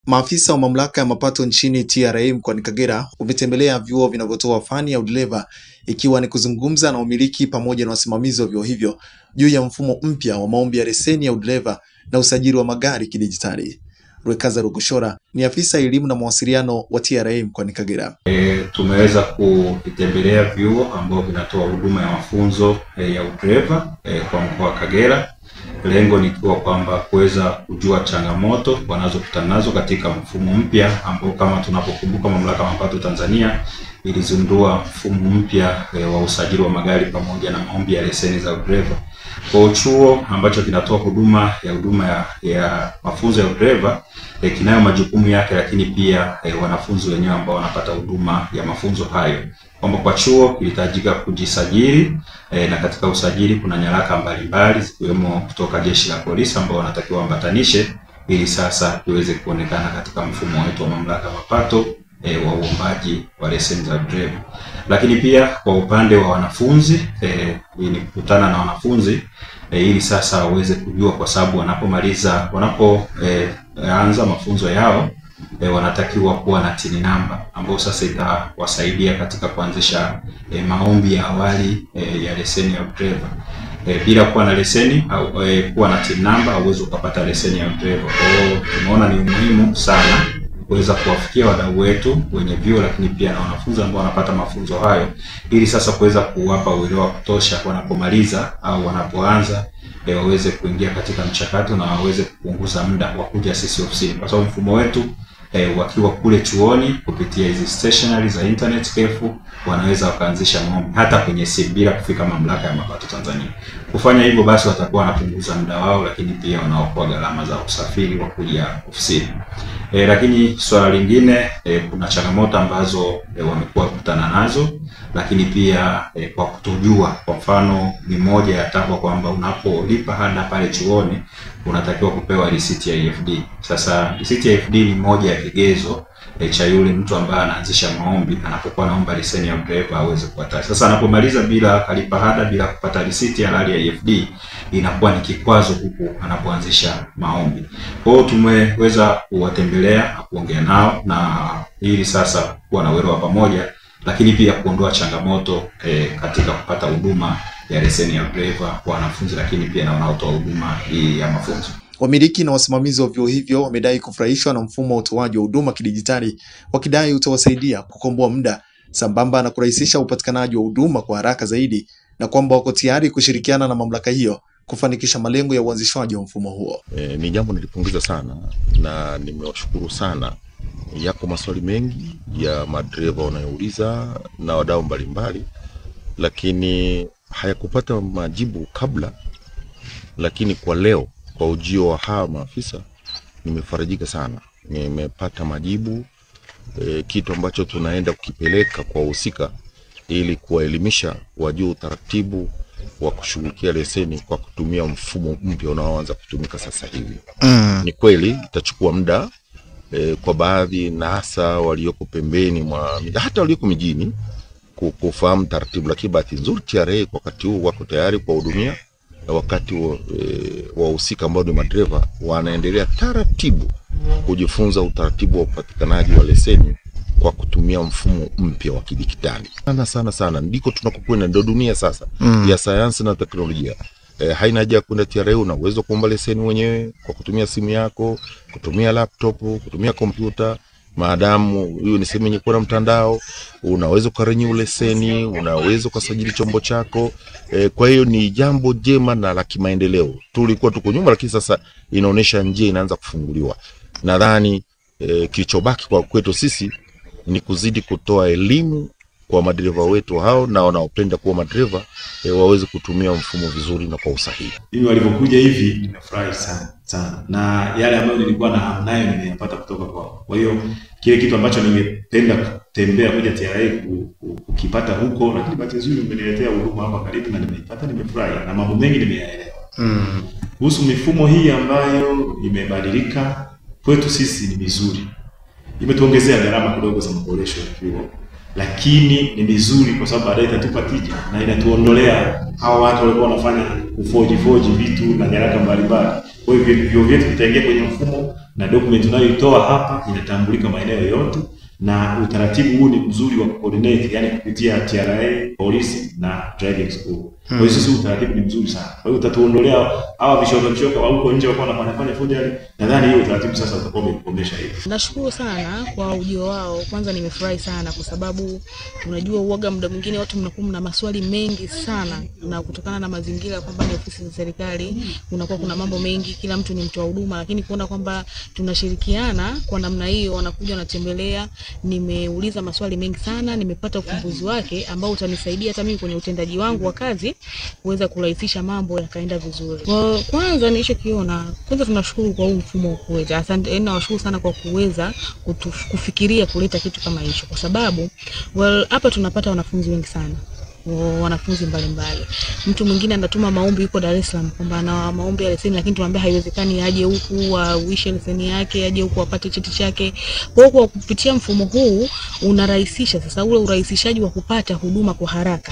Maafisa wa mamlaka ya mapato nchini TRA mkoani Kagera wametembelea vyuo vinavyotoa fani ya udereva ikiwa ni kuzungumza na wamiliki pamoja na wasimamizi wa vyuo hivyo juu ya mfumo mpya wa maombi ya leseni ya udereva na usajili wa magari kidijitali. Rwekaza Rugoshora ni afisa elimu na mawasiliano wa TRA mkoani Kagera. Tumeweza kutembelea vyuo ambao vinatoa huduma ya mafunzo ya udereva kwa mkoa wa Kagera. Lengo ni kwamba kuweza kujua changamoto wanazokutana nazo katika mfumo mpya ambao, kama tunapokumbuka, mamlaka ya mapato Tanzania ilizindua mfumo mpya wa usajili wa magari pamoja na maombi ya leseni za udereva. Kwa chuo ambacho kinatoa huduma ya mafunzo ya udereva kinayo majukumu yake, lakini pia wanafunzi wenyewe ambao wanapata huduma ya mafunzo hayo, kwamba kwa chuo kilihitajika kujisajili na katika usajili kuna nyaraka mbalimbali zikiwemo kutoka Jeshi la Polisi ambao wanatakiwa ambatanishe ili sasa iweze kuonekana katika mfumo wetu wa mamlaka ya mapato wa uombaji wa leseni za udereva. Lakini pia kwa upande wa wanafunzi nilikutana na wanafunzi ili sasa waweze kujua, kwa sababu wanapoanza mafunzo yao wanatakiwa kuwa na TIN namba ambao sasa itawasaidia katika kuanzisha maombi ya awali ya leseni ya udereva. Bila kuwa na leseni au kuwa na TIN namba hauwezi ukapata leseni ya udereva. Kwa hiyo tumeona ni muhimu sana kuweza kuwafikia wadau wetu wenye vyuo, lakini pia na wanafunzi ambao wanapata mafunzo hayo, ili sasa kuweza kuwapa uelewa kutosha wanapomaliza au wanapoanza waweze kuingia katika mchakato na waweze kupunguza muda wa kuja sisi ofisini, kwa sababu mfumo wetu wakiwa kule chuoni kupitia hizi stationery za internet kefu wanaweza wakaanzisha maombi hata kwenye simu bila kufika mamlaka ya mapato Tanzania. Kufanya hivyo basi watakuwa wanapunguza muda wao, lakini pia wanaokoa gharama za usafiri wa kuja ofisini. Lakini swala lingine, kuna changamoto ambazo wamekuwa kukutana nazo, lakini pia kwa kutojua. Kwa mfano ni moja ya takwa kwamba unapolipa ada pale chuoni unatakiwa kupewa risiti ya EFD. Sasa risiti ya EFD ni moja ya vigezo cha yule mtu ambaye anaanzisha maombi anapokuwa anaomba leseni ya udereva aweze kupata. Sasa anapomaliza bila kalipa ada, bila kupata risiti ya halali ya EFD, inakuwa ni kikwazo huko anapoanzisha maombi. Kwa hiyo tumeweza kuwatembelea na kuongea nao, na ili sasa kuwa na uelewa pamoja, lakini pia kuondoa changamoto katika kupata huduma ya leseni ya udereva kwa wanafunzi, lakini pia na wanaotoa huduma ya mafunzo. Wamiliki na wasimamizi wa vyuo hivyo wamedai kufurahishwa na mfumo wa utoaji wa huduma kidijitali, wakidai utawasaidia kukomboa muda sambamba na kurahisisha upatikanaji wa huduma kwa haraka zaidi, na kwamba wako tayari kushirikiana na mamlaka hiyo kufanikisha malengo ya uanzishwaji wa mfumo huo. Ni jambo nilipongeza sana na nimewashukuru sana. Yako maswali mengi ya madereva wanayouliza na wadau mbalimbali, lakini hayakupata majibu kabla. Lakini kwa leo, kwa ujio wa hawa maafisa, nimefarijika sana. Nimepata majibu, kitu ambacho tunaenda kukipeleka kwa wahusika ili kuwaelimisha wajue utaratibu wa kushughulikia leseni kwa kutumia mfumo mpya unaoanza kutumika sasa hivi. Ni kweli itachukua muda kwa baadhi, na hasa walioko pembeni mwa hata walioko mijini kufahamu taratibu, lakini bahati nzuri TRA kwa wakati huu wako tayari kuwahudumia, na wakati wahusika ambao ni madereva wanaendelea taratibu kujifunza utaratibu wa upatikanaji wa leseni kwa kutumia mfumo mpya wa kidijitali. Sana ndiko tunakokwenda, ndio dunia sasa ya sayansi na teknolojia. Haina haja kwenda TRA, una uwezo kuomba leseni mwenyewe kwa kutumia simu yako, kutumia laptop, kutumia kompyuta. Maadamu hiyo ni sehemu yenye kuwa na mtandao, unaweza kurenew leseni, unaweza kusajili chombo chako. Kwa hiyo ni jambo jema na la kimaendeleo. Tulikuwa tuko nyuma, lakini sasa inaonesha njia inaanza kufunguliwa. Nadhani kilichobaki kwa kwetu sisi ni kuzidi kutoa elimu kwa madereva wetu hao na wanaopenda kuwa madereva waweze kutumia mfumo vizuri na kwa usahihi. Mimi walipokuja hivi nimefurahi sana, na yale ambayo nilikuwa nayo nimeyapata kutoka kwao. Kwa hiyo kile kitu ambacho ningependa kutembea kuja TRA kukipata huko, lakini bahati nzuri umeniletea huduma hapa karibu na nimeipata, nimefurahi na mambo mengi nimeyaelewa. Kuhusu mifumo hii ambayo imebadilika kwetu sisi ni mizuri. Imetuongezea gharama kidogo za maboresho ya vyuo, lakini ni vizuri kwa sababu baadaye itatupa tija na inatuondolea hao watu walikuwa wanafanya kufoji vitu na nyaraka mbalimbali. Kwa hiyo vyuo vyetu vitaingia kwenye mfumo na document unayoitoa hapa inatambulika maeneo yote, na utaratibu huu ni mzuri wa coordinate, yani kupitia TRA, polisi na driving school. Kwa hiyo sisi utaratibu ni mzuri sana. Kwa hiyo utatuondolea hawa vishoka wa huko nje wako wanafanya forgery. Nadhani hiyo utaratibu sasa utakuwa umekomesha hivi. Nashukuru sana kwa ujio wao. Kwanza nimefurahi sana kwa sababu unajua uoga muda mwingine watu mnakuwa na maswali mengi sana, na kutokana na mazingira kwamba ni ofisi za serikali unakuwa kuna mambo mengi, kila mtu ni mtu wa huduma, lakini kuona kwamba tunashirikiana kwa namna hiyo, wanakuja wanatembelea, nimeuliza maswali mengi sana, nimepata ufumbuzi wake ambao utanisaidia hata mimi kwenye utendaji wangu wa kazi kuweza kurahisisha mambo yakaenda vizuri. Kwanza nilichokiona, kwanza tunashukuru kwa huu mfumo kuweza. Asante, nawashukuru sana kwa kuweza kufikiria kuleta kitu kama hicho, kwa sababu hapa tunapata wanafunzi wengi sana, wanafunzi mbalimbali. Mtu mwingine anatuma maombi yuko Dar es Salaam kwamba ana maombi ya leseni, lakini tuambia haiwezekani aje huku awishe leseni yake, aje huku apate cheti chake. Kwa hiyo kupitia mfumo huu unarahisisha sasa ule urahisishaji wa kupata huduma kwa haraka.